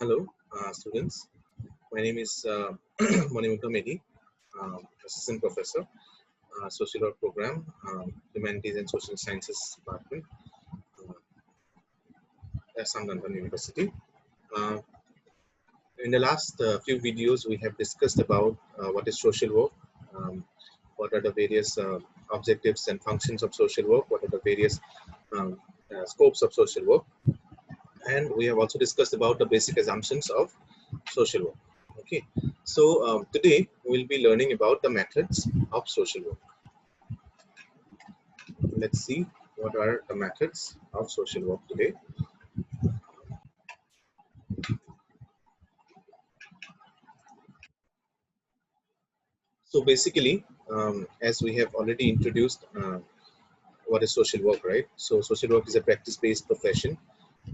Hello, students. My name is Manimugdha Medhi, Assistant Professor, Social Work Program, Humanities and Social Sciences Department, at Samdantan University. Uh, in the last few videos, we have discussed about what is social work, what are the various objectives and functions of social work, what are the various um, scopes of social work, and we have also discussed about the basic assumptions of social work. Okay, so today we'll be learning about the methods of social work. Let's see what are the methods of social work today. So basically, as we have already introduced, what is social work, right? So social work is a practice-based profession,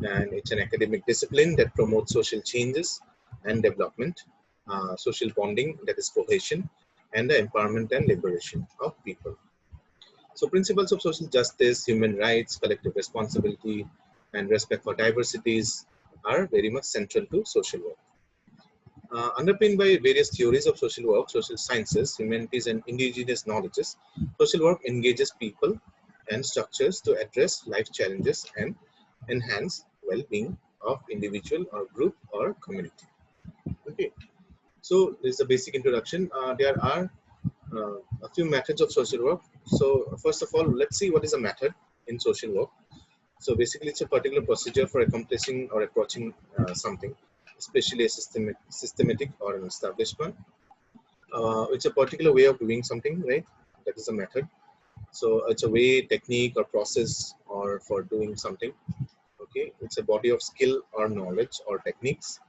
and it's an academic discipline that promotes social changes and development, social bonding, that is cohesion, and the empowerment and liberation of people. So principles of social justice, human rights, collective responsibility, and respect for diversities are very much central to social work. Underpinned by various theories of social work, social sciences, humanities, and indigenous knowledges, social work engages people and structures to address life challenges and enhance well-being of individual or group or community. Okay, so this is a basic introduction. There are a few methods of social work. So first of all, let's see what is a method in social work. So basically, it's a particular procedure for accomplishing or approaching something, especially a systematic or an established one. It's a particular way of doing something, right? That is a method. So it's a way, technique, or process, or for doing something. Okay, it's a body of skill or knowledge or techniques.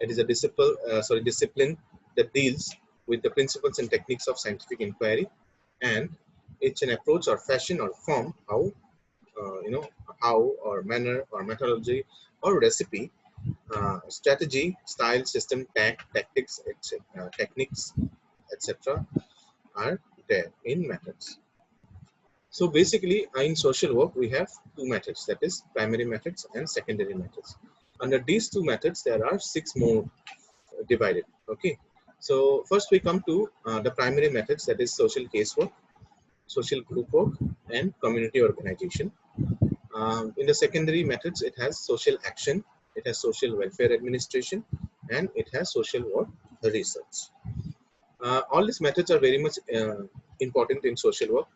It is a discipline that deals with the principles and techniques of scientific inquiry, and it's an approach or fashion or form how how or manner or methodology or recipe, strategy, style, system, tactics, etc. Techniques, etc. are there in methods. So basically, in social work, we have two methods, that is primary methods and secondary methods. Under these two methods, there are 6 more divided. Okay, so first we come to the primary methods, that is social casework, social group work, and community organization. In the secondary methods, it has social action, it has social welfare administration, and it has social work research. All these methods are very much important in social work.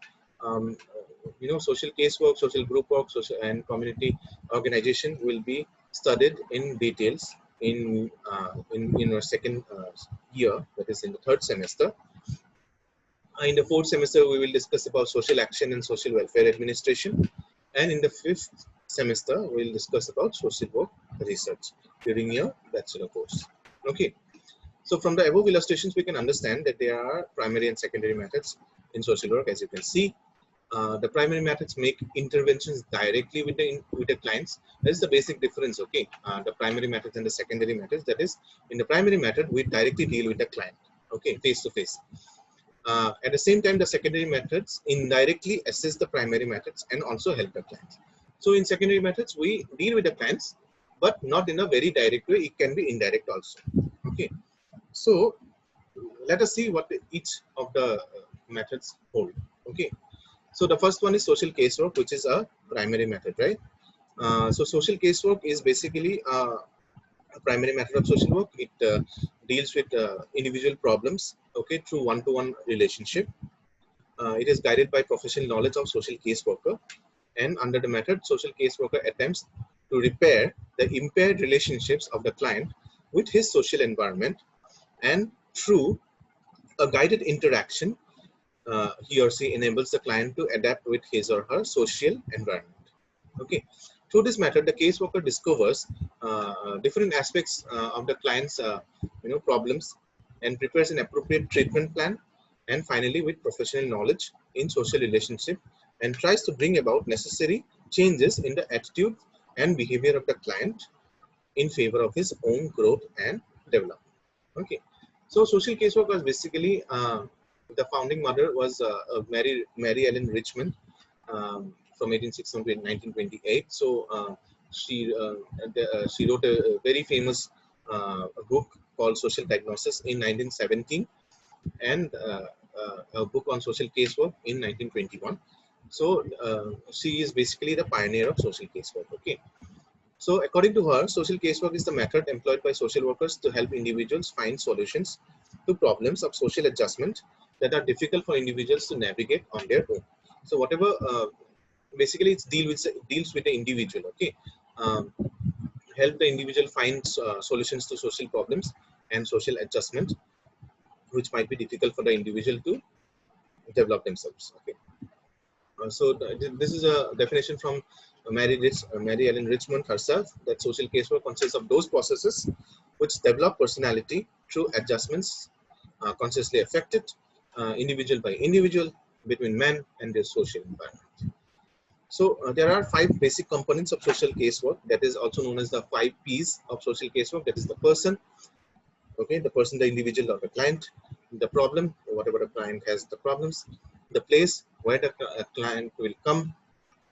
Social casework, social group work, social and community organization will be studied in details in our second year, that is in the third semester. In the fourth semester, we will discuss about social action and social welfare administration. And in the fifth semester, we will discuss about social work research during your bachelor course. Okay. So from the above illustrations, we can understand that there are primary and secondary methods in social work. As you can see, the primary methods make interventions directly with the clients. That is the basic difference. Okay, the primary methods and the secondary methods. That is, in the primary method, we directly deal with the client. Okay, face to face. At the same time, the secondary methods indirectly assist the primary methods and also help the clients. So in secondary methods, we deal with the clients, but not in a very direct way. It can be indirect also. Okay. So let us see what each of the methods hold. Okay. So the first one is social casework, which is a primary method, right? So social casework is basically a primary method of social work. It deals with individual problems, okay, through one-to-one relationship. It is guided by professional knowledge of social caseworker, and under the method, social caseworker attempts to repair the impaired relationships of the client with his social environment, and through a guided interaction, he or she enables the client to adapt with his or her social environment. Okay. Through this method, the caseworker discovers different aspects of the client's problems and prepares an appropriate treatment plan. And finally, with professional knowledge in social relationship, and tries to bring about necessary changes in the attitude and behavior of the client in favor of his own growth and development. Okay. So social casework was basically the founding mother was Mary Ellen Richmond, from 1861 to 1928. So she wrote a very famous a book called Social Diagnosis in 1917, and a book on social casework in 1921. So she is basically the pioneer of social casework. Okay. So according to her, social casework is the method employed by social workers to help individuals find solutions to problems of social adjustment that are difficult for individuals to navigate on their own. So whatever, basically it's deals with the individual. Okay. Um, Help the individual find solutions to social problems and social adjustment, which might be difficult for the individual to develop themselves. Okay. This is a definition from Mary Ellen Richmond herself, that social casework consists of those processes which develop personality through adjustments consciously affected individual by individual between men and their social environment. So there are 5 basic components of social casework, that is also known as the 5 P's of social casework. That is the person, okay, the person, the individual or the client, the problem, whatever the client has the problems, the place where the client will come,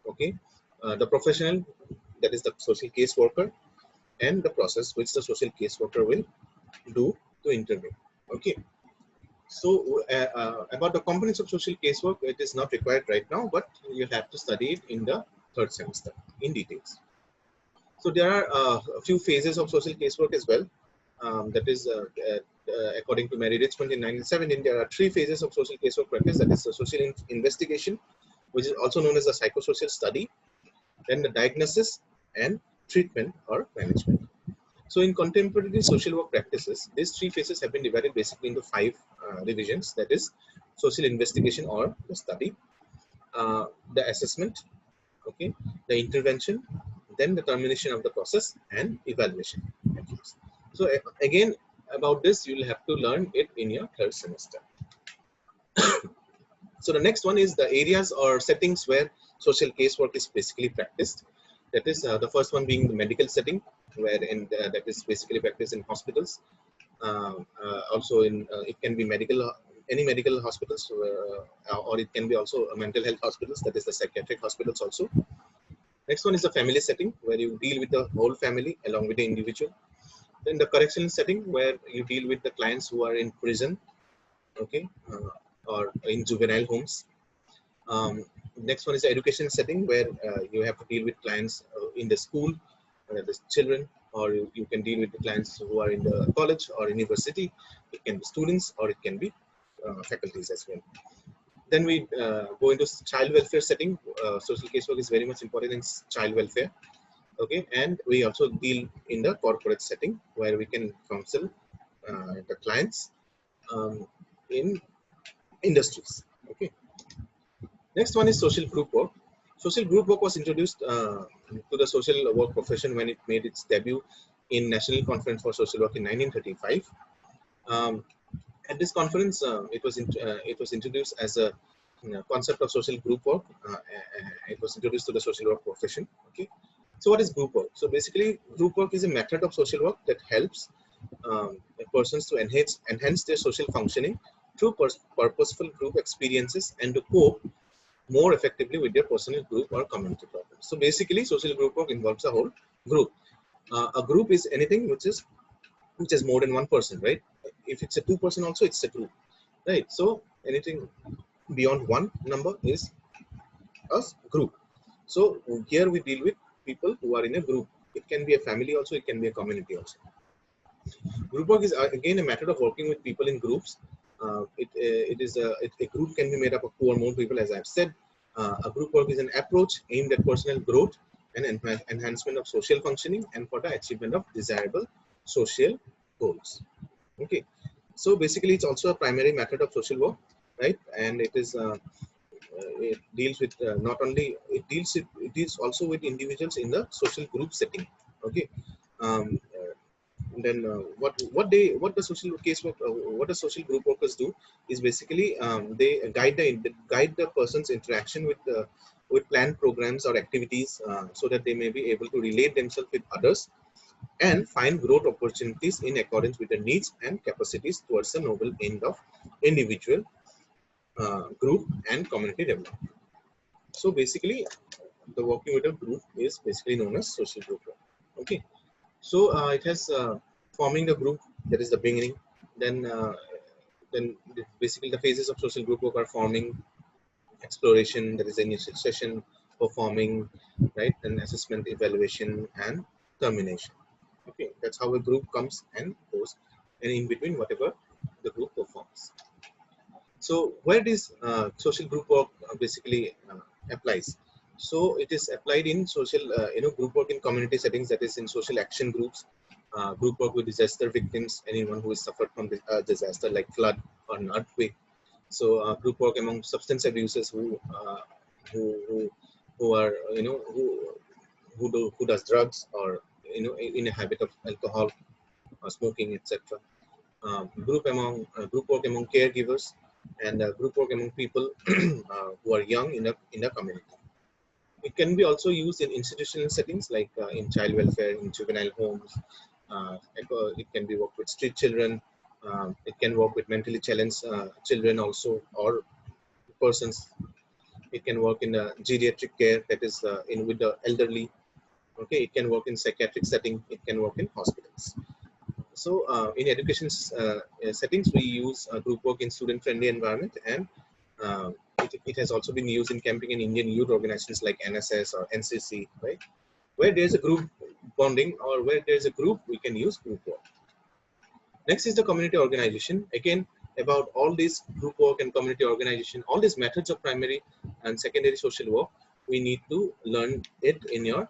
okay, the professional, that is the social caseworker, and the process which the social caseworker will do to intervene. Okay. So about the components of social casework, it is not required right now, but you have to study it in the 3rd semester in details. So there are a few phases of social casework as well. That is, according to Mary Richmond in 1917, there are 3 phases of social casework practice. That is the social investigation, which is also known as the psychosocial study, then the diagnosis, and treatment or management. So in contemporary social work practices, these 3 phases have been divided basically into 5 divisions. That is social investigation or the study, the assessment, okay, the intervention, then the termination of the process, and evaluation. So again, about this you will have to learn it in your 3rd semester. So the next one is the areas or settings where social casework is basically practiced. That is the first one being the medical setting, where that is basically practiced in hospitals. Also it can be any medical hospitals, or it can be also mental health hospitals, that is the psychiatric hospitals also. Next one is the family setting, where you deal with the whole family along with the individual. Then the correctional setting, where you deal with the clients who are in prison, okay, or in juvenile homes. Next one is the education setting, where you have to deal with clients in the school, the children, or you can deal with the clients who are in the college or university. It can be students or it can be faculties as well. Then we go into child welfare setting. Social casework is very much important in child welfare. Okay, and we also deal in the corporate setting, where we can counsel the clients in industries. Okay. Next one is social group work. Social group work was introduced to the social work profession when it made its debut in National Conference for Social Work in 1935. At this conference, it was introduced as a concept of social group work. It was introduced to the social work profession. Okay, so what is group work? So basically, group work is a method of social work that helps persons to enhance their social functioning through purposeful group experiences and to cope more effectively with their personal group or community problems. So basically, social group work involves a whole group. A group is anything which is more than one person, right? If it's a 2 person also, it's a group, right? So anything beyond one number is a group. So here we deal with people who are in a group. It can be a family also, it can be a community also. Group work is again a method of working with people in groups. A group can be made up of 2 or more people, as I've said. A group work is an approach aimed at personal growth and enhancement of social functioning and for the achievement of desirable social goals. Okay, so basically it's also a primary method of social work, right? And it deals with not only it deals also with individuals in the social group setting. Okay. um, then what the social casework what the social group workers do is basically they guide the person's interaction with planned programs or activities, so that they may be able to relate themselves with others and find growth opportunities in accordance with the needs and capacities towards the noble end of individual, group and community development. So basically the working with a group is basically known as social group work. Okay. So it has Forming the group, that is the beginning. Then basically the phases of social group work are forming, exploration, there is initial session, performing, right, and assessment, evaluation, and termination. Okay, that's how a group comes and goes, and in between whatever the group performs. So where this social group work basically applies? So it is applied in social, group work in community settings, that is in social action groups, group work with disaster victims, anyone who has suffered from disaster like flood or an earthquake. So group work among substance abusers who who are who does drugs, or in a habit of alcohol or smoking, etc. Group work among caregivers, and group work among people who are young in a community. It can be also used in institutional settings like in child welfare, in juvenile homes. It can be worked with street children. It can work with mentally challenged children also, or persons. It can work in geriatric care, that is in with the elderly. Okay, it can work in psychiatric setting. It can work in hospitals. So in education settings, we use group work in student-friendly environment, and it has also been used in camping and Indian youth organizations like NSS or NCC, right? Where there's a group bonding, or where there's a group, we can use group work. Next is the community organization. Again, about all these group work and community organization, all these methods of primary and secondary social work, we need to learn it in your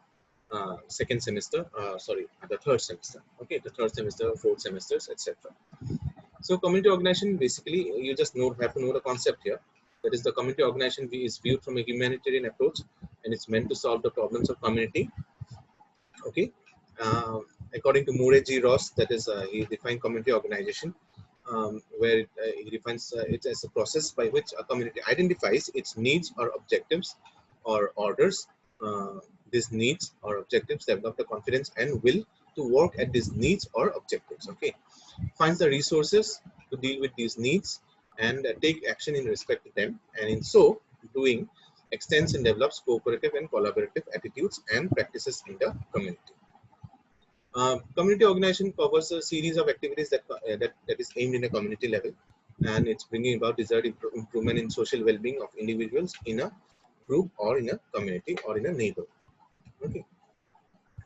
second semester, the third semester. Okay, the third semester, fourth semesters, etc. So community organization, basically, you just have to know the concept here. That is, the community organization is viewed from a humanitarian approach, and it's meant to solve the problems of community. Okay, uh, according to Murray G. Ross, that is, he defined community organization, where he defines it as a process by which a community identifies its needs or objectives or orders. These needs or objectives develop the confidence and will to work at these needs or objectives. Okay, finds the resources to deal with these needs and take action in respect to them, and in so doing extends and develops cooperative and collaborative attitudes and practices in the community. Community organization covers a series of activities that is aimed in a community level, and it's bringing about desired improvement in social well-being of individuals in a group or in a community or in a neighborhood. Okay,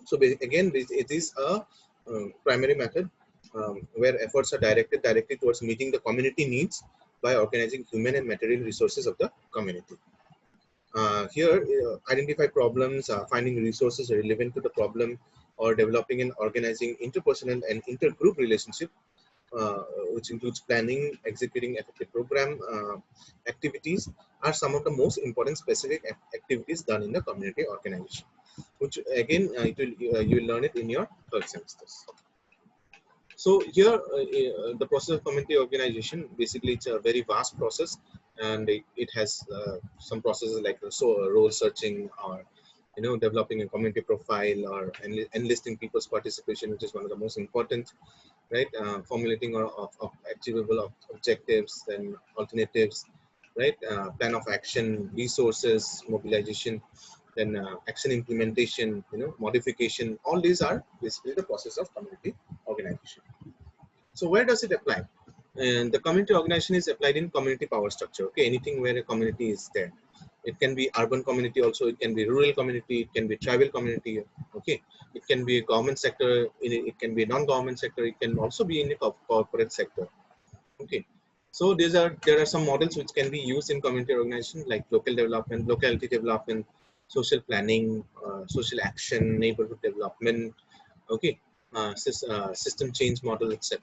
so again, it is a primary method where efforts are directed directly towards meeting the community needs by organizing human and material resources of the community. Here, identify problems, finding resources relevant to the problem, or developing and organizing interpersonal and intergroup relationship, which includes planning, executing effective program activities, are some of the most important specific activities done in the community organization, which again you will learn it in your third semesters. So here, the process of community organization, basically it's a very vast process, and it has some processes like role searching, or developing a community profile, or enlisting people's participation, which is one of the most important, right? Formulating of achievable objectives, then alternatives, right? Plan of action, resources, mobilization, then action implementation, modification. All these are basically the process of community organization. So where does it apply? And the community organization is applied in community power structure. Okay, anything where a community is there. It can be urban community also, it can be rural community, it can be tribal community. Okay, it can be a government sector, it can be a non-government sector, it can also be in the corporate sector. Okay, so there are some models which can be used in community organization, like local development, locality development, social planning, social action, neighborhood development. Okay, system change model, etc.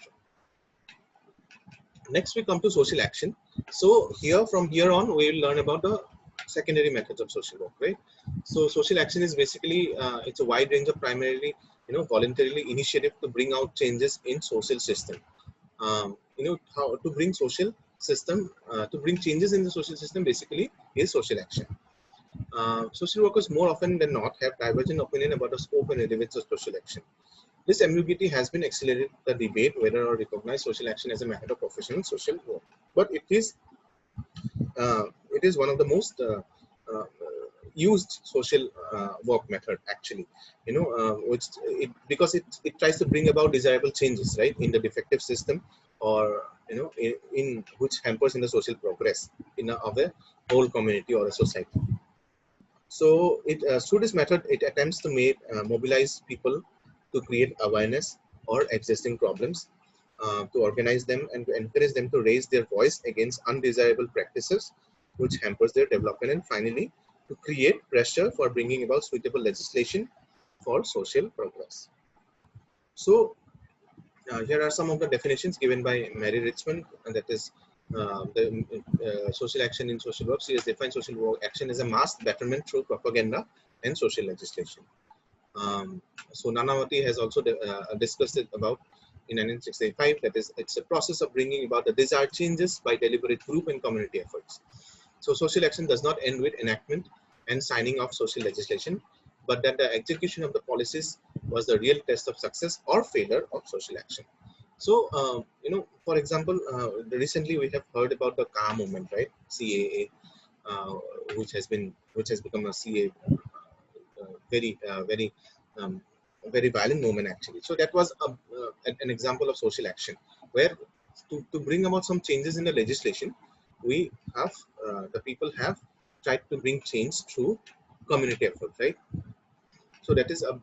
Next, we come to social action. So from here on, we will learn about the secondary methods of social work, right? So social action is basically it's a wide range of primarily voluntarily initiative to bring out changes in social system. How to bring social system to bring changes in the social system basically is social action. Social workers more often than not have divergent opinion about the scope and relevance of social action. This ambiguity has been accelerated the debate whether or recognize social action as a method of professional social work. But it is one of the most used social work method actually, which because it tries to bring about desirable changes, right, in the defective system, or in which hampers in the social progress of a whole community or a society. So through this method, it attempts to mobilize people to create awareness or existing problems, to organize them and to encourage them to raise their voice against undesirable practices which hampers their development, and finally to create pressure for bringing about suitable legislation for social progress. So here are some of the definitions given by Mary Richmond, and that is the social action in social work. She has defined social work action as a mass betterment through propaganda and social legislation. So Nanavati has also discussed it about in 1965, that is, it's a process of bringing about the desired changes by deliberate group and community efforts. So social action does not end with enactment and signing of social legislation, but that the execution of the policies was the real test of success or failure of social action. So, for example, recently we have heard about the CA movement, right? CAA, which has become a CA, very um, very violent movement actually. So that was an example of social action, where to bring about some changes in the legislation, we have the people have tried to bring change through community effort, right? So that is a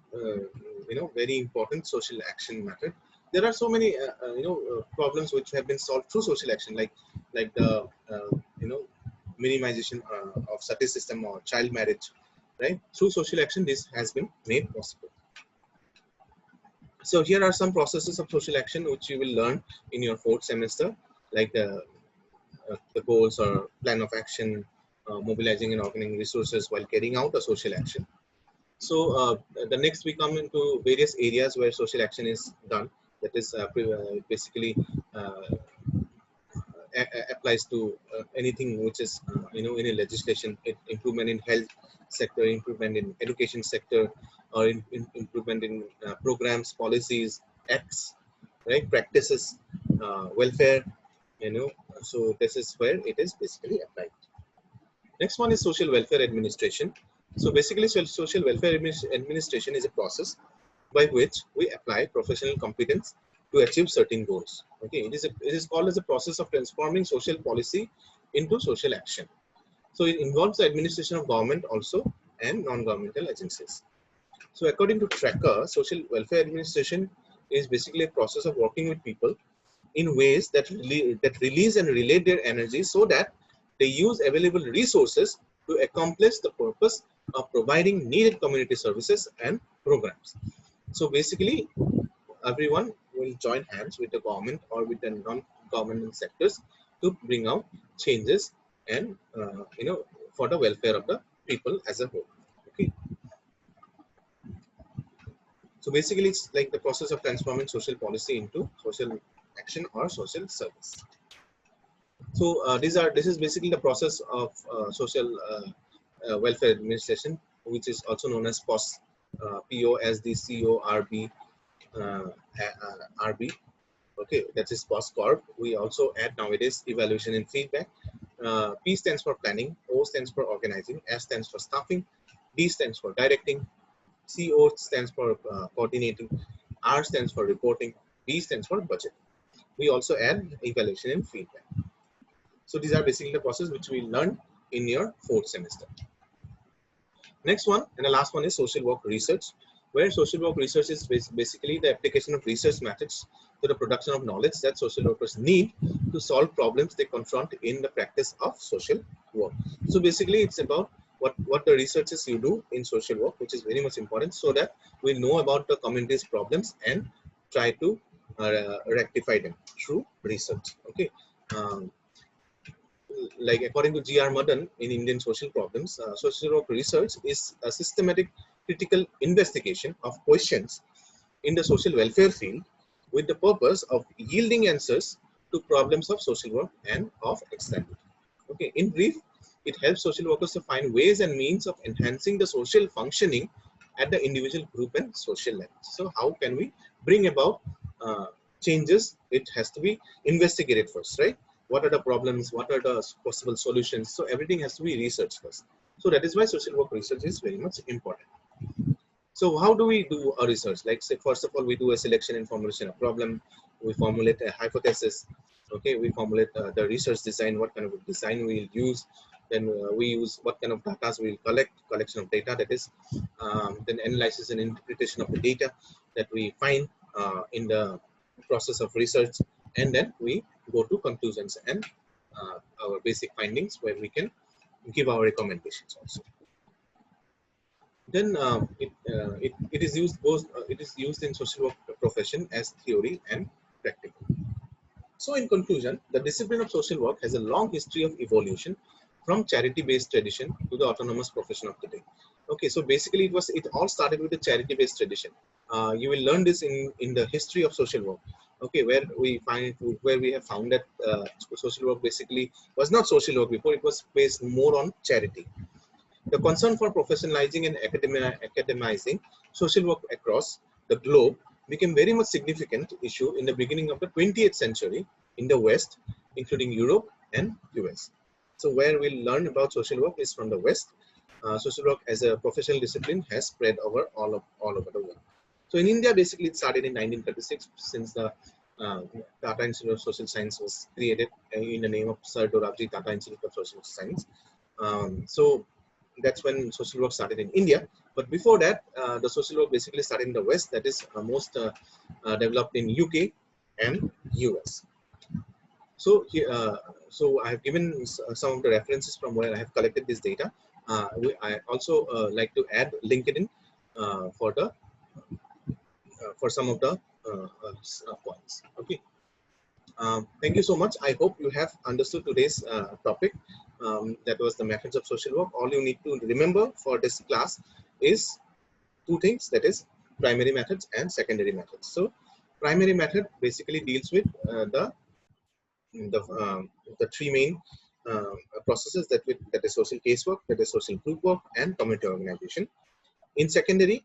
very important social action method. There are so many problems which have been solved through social action, like the minimization of sati system or child marriage, right? Through social action, this has been made possible. So here are some processes of social action which you will learn in your 4th semester, like the goals or plan of action, mobilizing and organizing resources while carrying out a social action. So the next we come into various areas where social action is done. That is basically applies to anything which is in a legislation, improvement in health sector, improvement in education sector, or improvement in programs, policies, acts, right, practices, welfare, so this is where it is basically applied. Next one is social welfare administration. So basically social welfare administration is a process by which we apply professional competence to achieve certain goals. Okay, it is called as a process of transforming social policy into social action. So it involves the administration of government also and non-governmental agencies. So according to Tracker, social welfare administration is basically a process of working with people in ways that release and relate their energy so that they use available resources to accomplish the purpose of providing needed community services and programs. So basically, everyone will join hands with the government or with the non-governmental sectors to bring out changes and for the welfare of the people as a whole. Okay. So basically, it's like the process of transforming social policy into social action or social service. So this is basically the process of social welfare administration, which is also known as POS, POSD, CORB, RB. Okay, that is POS Corp. We also add nowadays evaluation and feedback. P stands for planning, O stands for organizing, S stands for staffing, D stands for directing, CO stands for coordinating, R stands for reporting, B stands for budget. We also add evaluation and feedback. So these are basically the process which we learn in your 4th semester. Next one and the last one is social work research, where social work research is basically the application of research methods to the production of knowledge that social workers need to solve problems they confront in the practice of social work. So basically it's about what the researches you do in social work, which is very much important, so that we know about the community's problems and try to rectify them through research. Okay. Like according to G.R. Madan in Indian social problems, social work research is a systematic critical investigation of questions in the social welfare field with the purpose of yielding answers to problems of social work and of extended. Okay, in brief, it helps social workers to find ways and means of enhancing the social functioning at the individual, group, and social level. So how can we bring about changes? It has to be investigated first, right? What are the problems? What are the possible solutions? So everything has to be researched first. So that is why social work research is very much important. So how do we do a research? Like say, first of all, we do a selection and formulation of problem. We formulate a hypothesis. Okay, we formulate the research design, what kind of design we'll use. Then we use what kind of data we'll collect, collection of data, that is. Then analysis and interpretation of the data that we find in the process of research. And then we go to conclusions and our basic findings, where we can give our recommendations also. Then it is used both it is used in social work profession as theory and practical. So in conclusion, the discipline of social work has a long history of evolution from charity-based tradition to the autonomous profession of today. Okay, so basically it all started with the charity-based tradition. You will learn this in the history of social work. Okay, where we have found that social work basically was not social work before; it was based more on charity. The concern for professionalizing and academizing social work across the globe became very much significant issue in the beginning of the 20th century in the West, including Europe and US. So where we learn about social work is from the West. Social work as a professional discipline has spread over all over the world. So in India, basically it started in 1936, since the Tata Institute of Social Science was created in the name of Sir Dorabji Tata Institute of Social Science. So that's when social work started in India. But before that, the social work basically started in the West, that is most developed in UK and US. So so I have given some of the references from where I have collected this data. I also like to add LinkedIn for the for some of the points. Okay. Thank you so much. I hope you have understood today's topic. That was the methods of social work. All you need to remember for this class is two things, that is primary methods and secondary methods. So primary method basically deals with the three main processes, that is social casework, that is social group work, and community organization. In secondary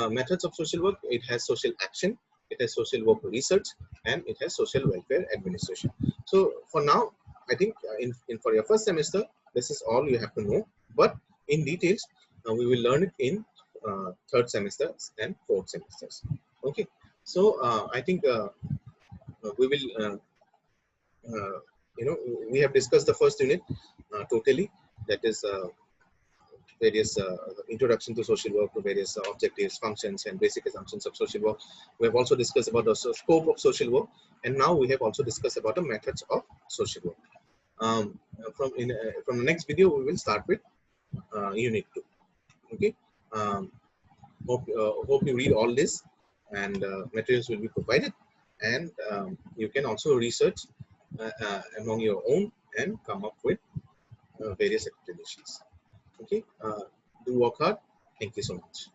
methods of social work, it has social action, it has social work research, and it has social welfare administration. So for now, I think for your first semester, this is all you have to know. But in details, we will learn it in third semesters and fourth semesters. Okay. So I think we will, we have discussed the first unit totally. That is various introduction to social work, to various objectives, functions, and basic assumptions of social work. We have also discussed about the scope of social work, and now we have also discussed about the methods of social work. From the next video, we will start with unit 2. Okay. Hope you read all this, and materials will be provided, and you can also research among your own and come up with various explanations. Okay. Do work hard. Thank you so much.